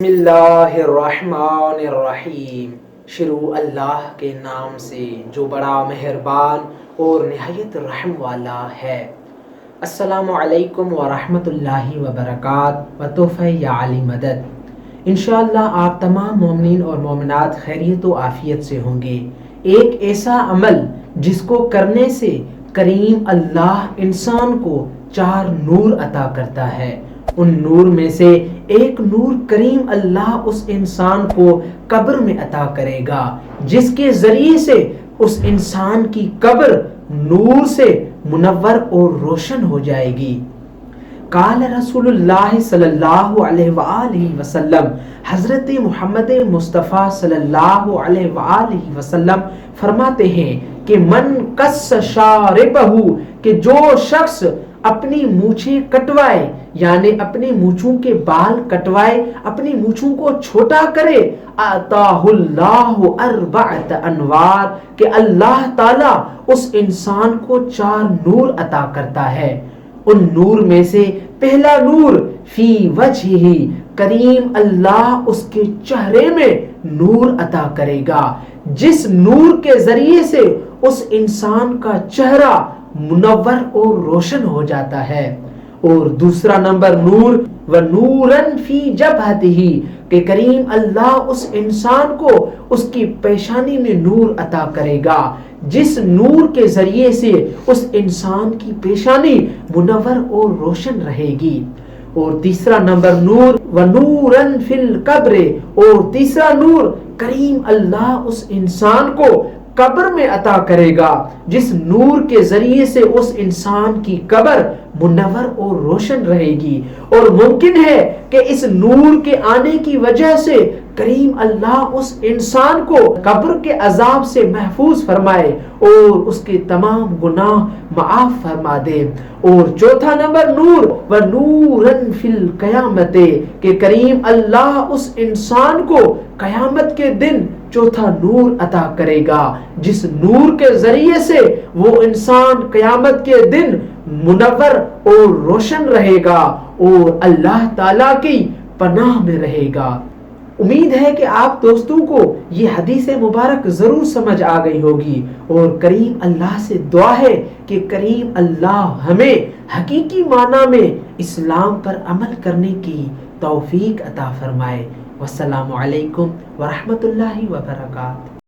بسم اللہ الرحمن الرحیم۔ شروع اللہ کے نام سے جو بڑا مہربان اور نہایت رحم والا ہے۔ السلام علیکم ورحمۃ اللہ وبرکاتہ و تحفہ یا علی مدد۔ انشاءاللہ آپ تمام مومنین اور مومنات خیریت و عافیت سے ہوں گے۔ ایک ایسا عمل جس کو کرنے سے کریم اللہ انسان کو 4 نور عطا کرتا ہے، ان نور میں سے ایک نور کریم اللہ اس انسان کو قبر میں عطا کرے گا، جس کے ذریعے سے اس انسان کی قبر نور سے منور اور روشن ہو جائے گی۔ قال رسول اللہ صلی اللہ علیہ وآلہ وسلم، حضرت محمد مصطفیٰ صلی اللہ علیہ وآلہ وسلم فرماتے ہیں کہ من قص شاربہ، کہ جو شخص اپنی مونچھیں کٹوائے، یعنی اپنی مونچھوں کے بال کٹوائے، اپنی مونچھوں کو چھوٹا کرے، اعطاہ اللہ 4 انوار، کہ اللہ تعالی اس انسان کو 4 نور عطا کرتا ہے۔ ان نور میں سے پہلا نور فی وجہہ، کریم اللہ اس کے چہرے میں نور عطا کرے گا، جس نور کے ذریعے سے اس انسان کا چہرہ منور اور روشن ہو جاتا ہے۔ اور دوسرا نمبر نور وَنُورًا فِي جَبْهَتِهِ، کہ کریم اللہ اس انسان کو اس کی پیشانی میں نور عطا کرے گا، جس نور کے ذریعے سے اس انسان کی پیشانی منور اور روشن رہے گی۔ اور تیسرا نمبر نور وَنُورًا فِي الْقَبْرِ، اور تیسرا نور کریم اللہ اس انسان کو قبر میں عطا کرے گا، جس نور کے ذریعے سے اس انسان کی قبر منور اور روشن رہے گی۔ اور ممکن ہے کہ اس نور کے آنے کی وجہ سے کریم اللہ اس انسان کو قبر کے عذاب سے محفوظ فرمائے اور اس کے تمام گناہ معاف فرما دے۔ اور چوتھا نمبر نور وَنُورًا فِي الْقِيَامَةِ، کہ کریم اللہ اس انسان کو قیامت کے دن چوتھا نور عطا کرے گا، جس نور کے ذریعے سے وہ انسان قیامت کے دن منور اور روشن رہے گا اور اللہ تعالیٰ کی پناہ میں رہے گا۔ امید ہے کہ آپ دوستوں کو یہ حدیث مبارک ضرور سمجھ آ گئی ہوگی، اور کریم اللہ سے دعا ہے کہ کریم اللہ ہمیں حقیقی معنی میں اسلام پر عمل کرنے کی توفیق عطا فرمائے۔ والسلام علیکم ورحمۃ اللہ وبرکاتہ۔